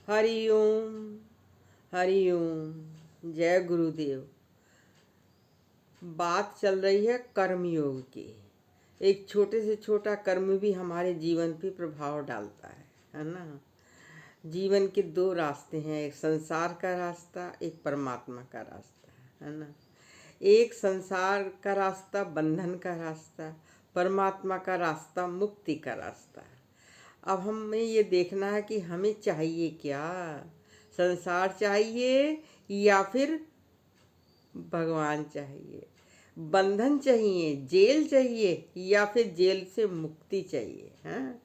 हरि ओम। हरि ओम। जय गुरुदेव। बात चल रही है कर्मयोग की। एक छोटे से छोटा कर्म भी हमारे जीवन पे प्रभाव डालता है ना। जीवन के दो रास्ते हैं, एक संसार का रास्ता, एक परमात्मा का रास्ता है ना। एक संसार का रास्ता बंधन का रास्ता, परमात्मा का रास्ता मुक्ति का रास्ता। अब हमें ये देखना है कि हमें चाहिए क्या, संसार चाहिए या फिर भगवान चाहिए, बंधन चाहिए, जेल चाहिए या फिर जेल से मुक्ति चाहिए। हाँ,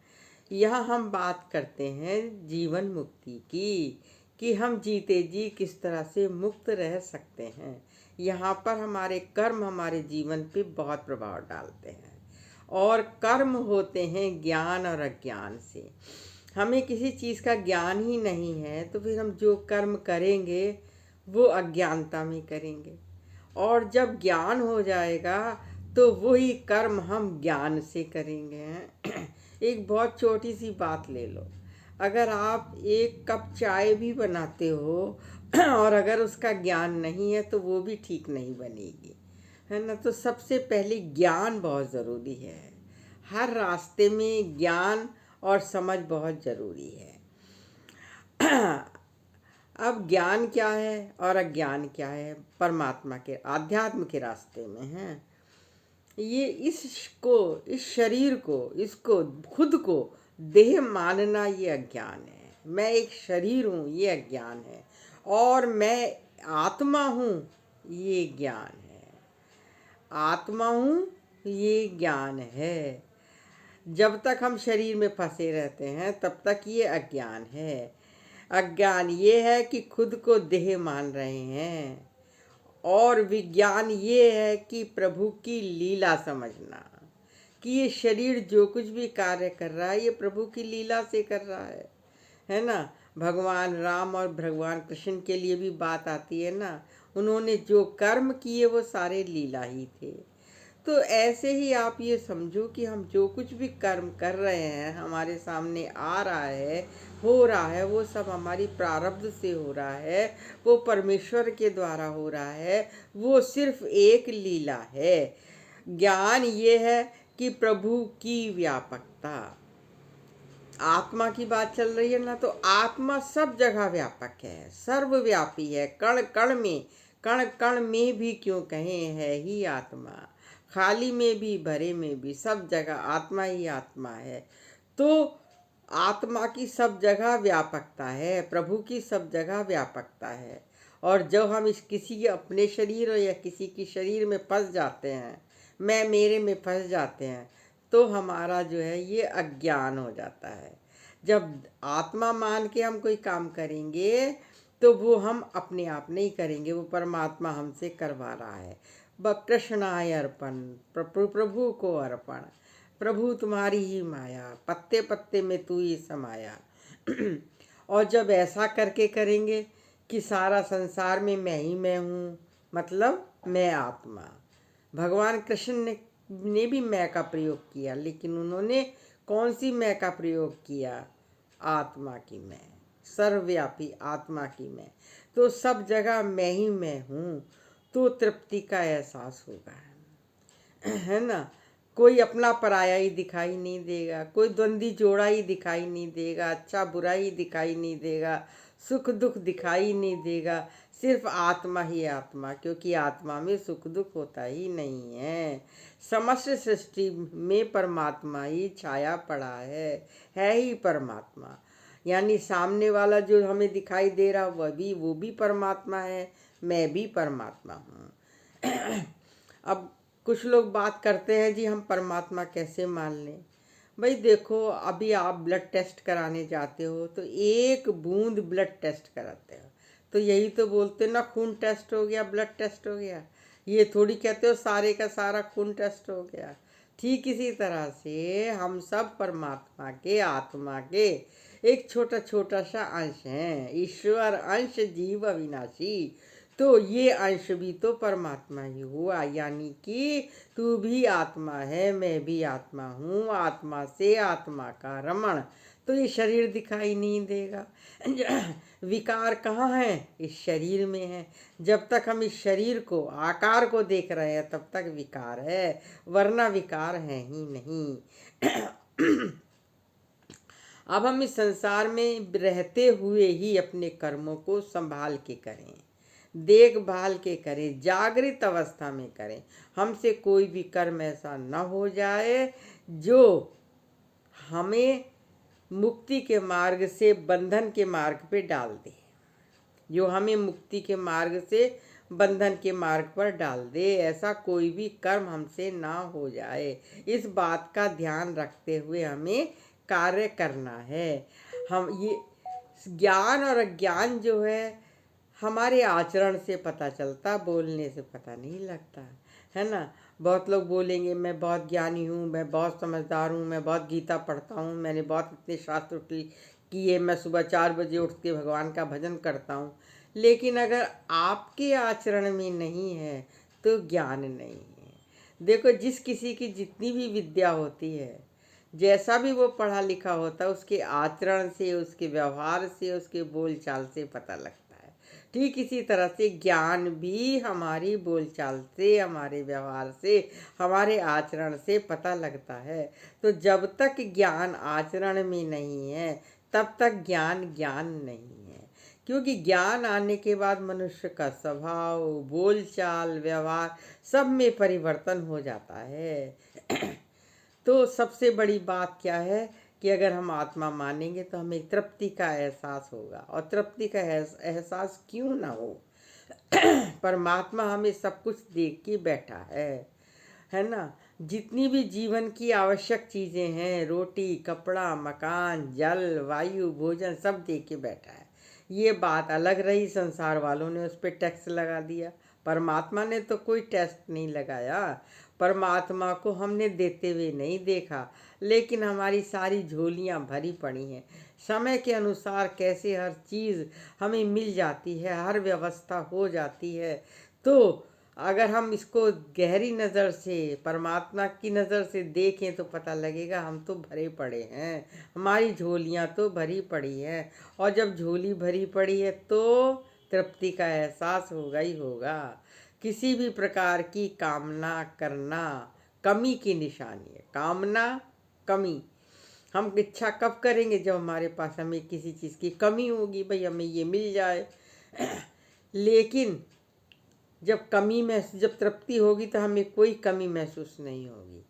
यहाँ हम बात करते हैं जीवन मुक्ति की, कि हम जीते जी किस तरह से मुक्त रह सकते हैं। यहाँ पर हमारे कर्म हमारे जीवन पे बहुत प्रभाव डालते हैं, और कर्म होते हैं ज्ञान और अज्ञान से। हमें किसी चीज़ का ज्ञान ही नहीं है तो फिर हम जो कर्म करेंगे वो अज्ञानता में करेंगे, और जब ज्ञान हो जाएगा तो वही कर्म हम ज्ञान से करेंगे। एक बहुत छोटी सी बात ले लो, अगर आप एक कप चाय भी बनाते हो और अगर उसका ज्ञान नहीं है तो वो भी ठीक नहीं बनेगी, है ना। तो सबसे पहले ज्ञान बहुत ज़रूरी है। हर रास्ते में ज्ञान और समझ बहुत ज़रूरी है। अब ज्ञान क्या है और अज्ञान क्या है, परमात्मा के आध्यात्म के रास्ते में है। ये इस शरीर को, इसको खुद को देह मानना ये अज्ञान है। मैं एक शरीर हूँ ये अज्ञान है, और मैं आत्मा हूँ ये ज्ञान है। आत्मा हूँ ये ज्ञान है। जब तक हम शरीर में फंसे रहते हैं तब तक ये अज्ञान है। अज्ञान ये है कि खुद को देह मान रहे हैं, और विज्ञान ये है कि प्रभु की लीला समझना, कि ये शरीर जो कुछ भी कार्य कर रहा है ये प्रभु की लीला से कर रहा है ना। भगवान राम और भगवान कृष्ण के लिए भी बात आती है ना, उन्होंने जो कर्म किए वो सारे लीला ही थे। तो ऐसे ही आप ये समझो कि हम जो कुछ भी कर्म कर रहे हैं, हमारे सामने आ रहा है, हो रहा है, वो सब हमारी प्रारब्ध से हो रहा है, वो परमेश्वर के द्वारा हो रहा है, वो सिर्फ एक लीला है। ज्ञान ये है कि प्रभु की व्यापकता, आत्मा की बात चल रही है ना, तो आत्मा सब जगह व्यापक है, सर्वव्यापी है, कण कण में, कण कण में भी क्यों कहें है ही आत्मा, खाली में भी भरे में भी सब जगह आत्मा ही आत्मा है। तो आत्मा की सब जगह व्यापकता है, प्रभु की सब जगह व्यापकता है। और जब हम इस किसी अपने शरीर या किसी की शरीर में फंस जाते हैं, मैं मेरे में फंस जाते हैं, तो हमारा जो है ये अज्ञान हो जाता है। जब आत्मा मान के हम कोई काम करेंगे तो वो हम अपने आप नहीं करेंगे, वो परमात्मा हमसे करवा रहा है। कृष्णाय अर्पण, प्रभु को अर्पण, प्रभु तुम्हारी ही माया, पत्ते पत्ते में तू ही समाया। और जब ऐसा करके करेंगे कि सारा संसार में मैं ही मैं हूँ, मतलब मैं आत्मा। भगवान कृष्ण ने भी मैं का प्रयोग किया, लेकिन उन्होंने कौन सी मैं का प्रयोग किया, आत्मा की मैं, सर्वव्यापी आत्मा की मैं। तो सब जगह मैं ही मैं हूँ, तो तृप्ति का एहसास होगा, है ना। कोई अपना पराया ही दिखाई नहीं देगा, कोई द्वंद्वी जोड़ा ही दिखाई नहीं देगा, अच्छा बुरा ही दिखाई नहीं देगा, सुख दुख दिखाई नहीं देगा, सिर्फ आत्मा ही आत्मा, क्योंकि आत्मा में सुख दुख होता ही नहीं है। समस्त सृष्टि में परमात्मा ही छाया पड़ा है ही परमात्मा। यानी सामने वाला जो हमें दिखाई दे रहा वो भी परमात्मा है, मैं भी परमात्मा हूँ। अब कुछ लोग बात करते हैं जी हम परमात्मा कैसे मान लें। भाई देखो, अभी आप ब्लड टेस्ट कराने जाते हो तो एक बूंद ब्लड टेस्ट कराते हो तो यही तो बोलते ना, खून टेस्ट हो गया, ब्लड टेस्ट हो गया। ये थोड़ी कहते हो सारे का सारा खून टेस्ट हो गया। ठीक इसी तरह से हम सब परमात्मा के, आत्मा के एक छोटा छोटा सा अंश हैं। ईश्वर अंश जीव अविनाशी, तो ये अंश भी तो परमात्मा ही हुआ। यानी कि तू भी आत्मा है, मैं भी आत्मा हूँ, आत्मा से आत्मा का रमण। तो तो ये शरीर दिखाई नहीं देगा। विकार कहाँ है? इस शरीर में है। जब तक हम इस शरीर को, आकार को देख रहे हैं, तब तक विकार है, वरना विकार है ही नहीं। अब हम इस संसार में रहते हुए ही अपने कर्मों को संभाल के करें, देखभाल के करें, जागृत अवस्था में करें। हमसे कोई भी कर्म ऐसा न हो जाए जो हमें मुक्ति के मार्ग से बंधन के मार्ग पे डाल दे, जो हमें मुक्ति के मार्ग से बंधन के मार्ग पर डाल दे। ऐसा कोई भी कर्म हमसे ना हो जाए, इस बात का ध्यान रखते हुए हमें कार्य करना है। हम ये ज्ञान और अज्ञान जो है हमारे आचरण से पता चलता, बोलने से पता नहीं लगता, है ना। बहुत लोग बोलेंगे मैं बहुत ज्ञानी हूँ, मैं बहुत समझदार हूँ, मैं बहुत गीता पढ़ता हूँ, मैंने बहुत इतने शास्त्र किए, मैं सुबह 4 बजे उठ के भगवान का भजन करता हूँ। लेकिन अगर आपके आचरण में नहीं है तो ज्ञान नहीं है। देखो, जिस किसी की जितनी भी विद्या होती है, जैसा भी वो पढ़ा लिखा होता है, उसके आचरण से, उसके व्यवहार से, उसके बोलचाल से पता लगता है। ठीक इसी तरह से ज्ञान भी हमारी बोलचाल से, हमारे व्यवहार से, हमारे आचरण से पता लगता है। तो जब तक ज्ञान आचरण में नहीं है, तब तक ज्ञान ज्ञान नहीं है। क्योंकि ज्ञान आने के बाद मनुष्य का स्वभाव, बोलचाल, व्यवहार सब में परिवर्तन हो जाता है। तो सबसे बड़ी बात क्या है कि अगर हम आत्मा मानेंगे तो हमें तृप्ति का एहसास होगा। और तृप्ति का एहसास क्यों ना हो? परमात्मा हमें सब कुछ देख के बैठा है ना। जितनी भी जीवन की आवश्यक चीज़ें हैं, रोटी, कपड़ा, मकान, जल, वायु, भोजन, सब दे के बैठा है। ये बात अलग रही, संसार वालों ने उस पर टैक्स लगा दिया। परमात्मा ने तो कोई टैक्स नहीं लगाया। परमात्मा को हमने देते हुए नहीं देखा, लेकिन हमारी सारी झोलियाँ भरी पड़ी हैं। समय के अनुसार कैसे हर चीज़ हमें मिल जाती है, हर व्यवस्था हो जाती है। तो अगर हम इसको गहरी नज़र से, परमात्मा की नज़र से देखें तो पता लगेगा हम तो भरे पड़े हैं, हमारी झोलियाँ तो भरी पड़ी हैं। और जब झोली भरी पड़ी है तो तृप्ति का एहसास होगा ही होगा। किसी भी प्रकार की कामना करना कमी की निशानी है। कामना, कमी। हम इच्छा कब करेंगे? जब हमारे पास हमें किसी चीज़ की कमी होगी, भाई हमें ये मिल जाए। लेकिन जब तृप्ति होगी तो हमें कोई कमी महसूस नहीं होगी,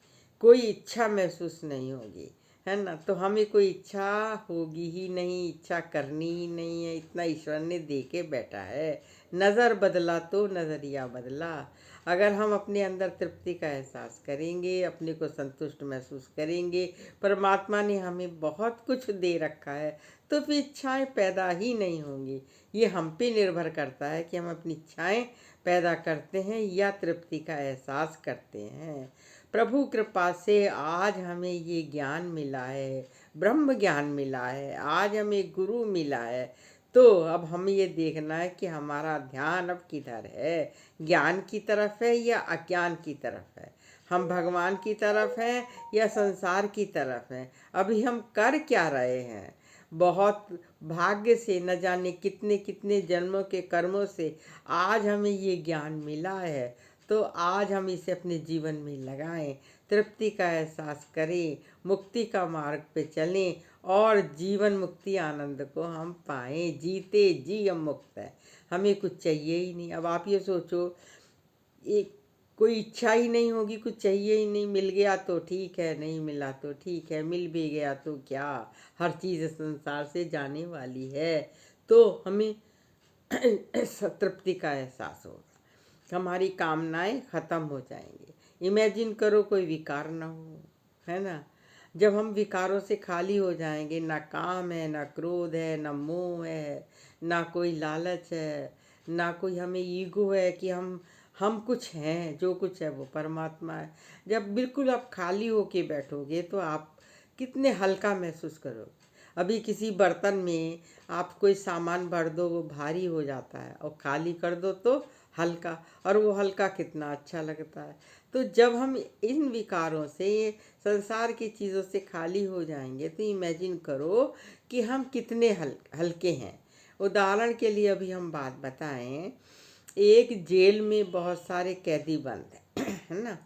कोई इच्छा महसूस नहीं होगी, है ना। तो हमें कोई इच्छा होगी ही नहीं, इच्छा करनी ही नहीं है। इतना ईश्वर ने दे के बैठा है। नज़र बदला तो नज़रिया बदला। अगर हम अपने अंदर तृप्ति का एहसास करेंगे, अपने को संतुष्ट महसूस करेंगे, परमात्मा ने हमें बहुत कुछ दे रखा है, तो फिर इच्छाएं पैदा ही नहीं होंगी। ये हम पे निर्भर करता है कि हम अपनी इच्छाएं पैदा करते हैं या तृप्ति का एहसास करते हैं। प्रभु कृपा से आज हमें ये ज्ञान मिला है, ब्रह्म ज्ञान मिला है, आज हमें गुरु मिला है। तो अब हमें ये देखना है कि हमारा ध्यान अब किधर है, ज्ञान की तरफ है या अज्ञान की तरफ है, हम भगवान की तरफ हैं या संसार की तरफ हैं। अभी हम कर क्या रहे हैं? बहुत भाग्य से, न जाने कितने कितने जन्मों के कर्मों से आज हमें ये ज्ञान मिला है। तो आज हम इसे अपने जीवन में लगाएं, तृप्ति का एहसास करें, मुक्ति का मार्ग पे चलें और जीवन मुक्ति आनंद को हम पाएं। जीते जी हम मुक्त हैं, हमें कुछ चाहिए ही नहीं। अब आप ये सोचो, एक कोई इच्छा ही नहीं होगी, कुछ चाहिए ही नहीं, मिल गया तो ठीक है, नहीं मिला तो ठीक है, मिल भी गया तो क्या, हर चीज़ संसार से जाने वाली है। तो हमें तृप्ति का एहसास होगा, हमारी कामनाएं खत्म हो जाएंगी। इमेजिन करो कोई विकार ना हो, है ना। जब हम विकारों से खाली हो जाएंगे, ना काम है, ना क्रोध है, ना मोह है, ना कोई लालच है, ना कोई हमें ईगो है कि हम कुछ हैं, जो कुछ है वो परमात्मा है। जब बिल्कुल आप खाली होके बैठोगे तो आप कितने हल्का महसूस करोगे। अभी किसी बर्तन में आप कोई सामान भर दो, वो भारी हो जाता है, और खाली कर दो तो हल्का, और वो हल्का कितना अच्छा लगता है। तो जब हम इन विकारों से, संसार की चीज़ों से खाली हो जाएंगे, तो इमेजिन करो कि हम कितने हल्के हैं। उदाहरण के लिए अभी हम बात बताएं, एक जेल में बहुत सारे कैदी बंद हैं है ना,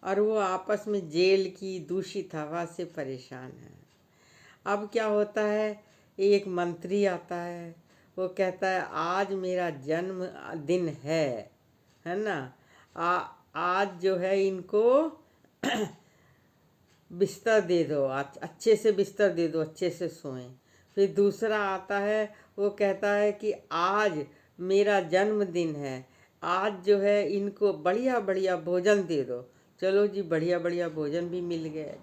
और वो आपस में जेल की दूषित हवा से परेशान है। अब क्या होता है, एक मंत्री आता है, वो कहता है आज मेरा जन्म दिन है ना, आज जो है इनको बिस्तर दे दो, अच्छे से बिस्तर दे दो, अच्छे से सोएं। फिर दूसरा आता है, वो कहता है कि आज मेरा जन्मदिन है, आज जो है इनको बढ़िया बढ़िया भोजन दे दो। चलो जी, बढ़िया बढ़िया भोजन भी मिल गए।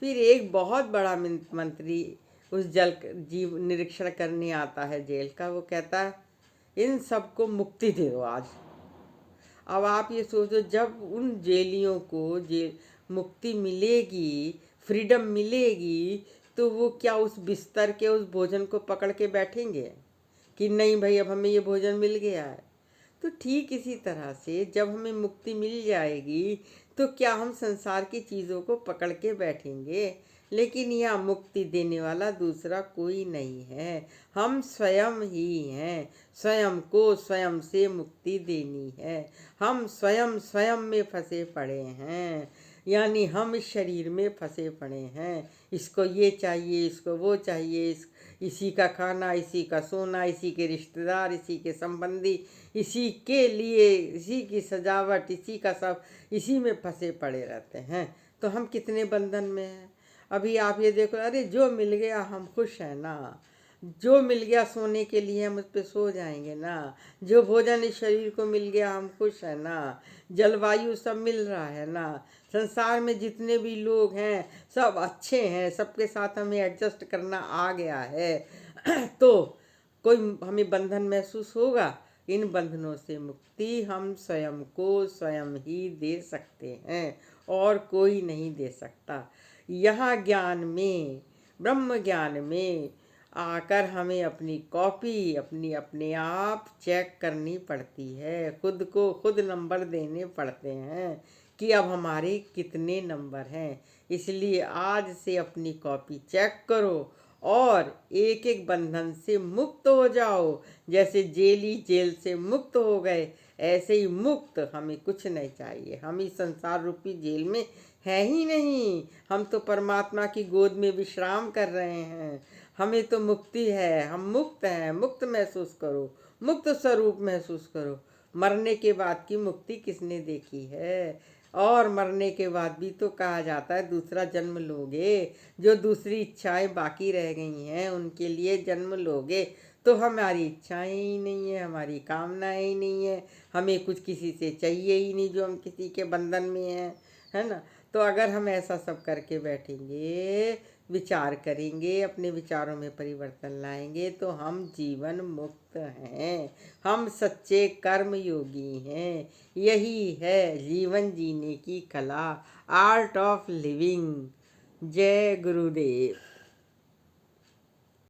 फिर एक बहुत बड़ा मंत्री उस जल जीव निरीक्षण करने आता है जेल का, वो कहता है इन सबको मुक्ति दे दो आज। अब आप ये सोचो, जब उन जेलियों को जेल मुक्ति मिलेगी, फ्रीडम मिलेगी, तो वो क्या उस बिस्तर के उस भोजन को पकड़ के बैठेंगे कि नहीं भाई अब हमें ये भोजन मिल गया है? तो ठीक इसी तरह से जब हमें मुक्ति मिल जाएगी, तो क्या हम संसार की चीज़ों को पकड़ के बैठेंगे? लेकिन यह मुक्ति देने वाला दूसरा कोई नहीं है, हम स्वयं ही हैं। स्वयं को स्वयं से मुक्ति देनी है। हम स्वयं स्वयं में फंसे पड़े हैं, यानी हम इस शरीर में फंसे पड़े हैं। इसको ये चाहिए, इसको वो चाहिए, इसी का खाना, इसी का सोना, इसी के रिश्तेदार, इसी के संबंधी, इसी के लिए, इसी की सजावट, इसी का सब, इसी में फंसे पड़े रहते हैं। तो हम कितने बंधन में हैं। अभी आप ये देखो, अरे जो मिल गया हम खुश हैं ना, जो मिल गया सोने के लिए हम उस पर सो जाएंगे ना, जो भोजन इस शरीर को मिल गया हम खुश हैं ना, जलवायु सब मिल रहा है ना, संसार में जितने भी लोग हैं सब अच्छे हैं, सबके साथ हमें एडजस्ट करना आ गया है तो कोई हमें बंधन महसूस होगा? इन बंधनों से मुक्ति हम स्वयं को स्वयं ही दे सकते हैं, और कोई नहीं दे सकता। यहाँ ज्ञान में, ब्रह्म ज्ञान में आकर हमें अपनी कॉपी अपने आप चेक करनी पड़ती है, खुद को खुद नंबर देने पड़ते हैं कि अब हमारे कितने नंबर हैं। इसलिए आज से अपनी कॉपी चेक करो और एक एक बंधन से मुक्त हो जाओ। जैसे जेली जेल से मुक्त हो गए, ऐसे ही मुक्त हमें कुछ नहीं चाहिए। हम इस संसार रूपी जेल में है ही नहीं, हम तो परमात्मा की गोद में विश्राम कर रहे हैं। हमें तो मुक्ति है, हम मुक्त हैं। मुक्त महसूस करो, मुक्त स्वरूप महसूस करो। मरने के बाद की मुक्ति किसने देखी है? और मरने के बाद भी तो कहा जाता है दूसरा जन्म लोगे। जो दूसरी इच्छाएं बाकी रह गई हैं उनके लिए जन्म लोगे। तो हमारी इच्छाएं ही नहीं है, हमारी कामनाएं ही नहीं है, हमें कुछ किसी से चाहिए ही नहीं जो हम किसी के बंधन में हैं, है ना। तो अगर हम ऐसा सब करके बैठेंगे, विचार करेंगे, अपने विचारों में परिवर्तन लाएंगे, तो हम जीवन मुक्त हैं, हम सच्चे कर्म योगी हैं। यही है जीवन जीने की कला, आर्ट ऑफ लिविंग। जय गुरुदेव।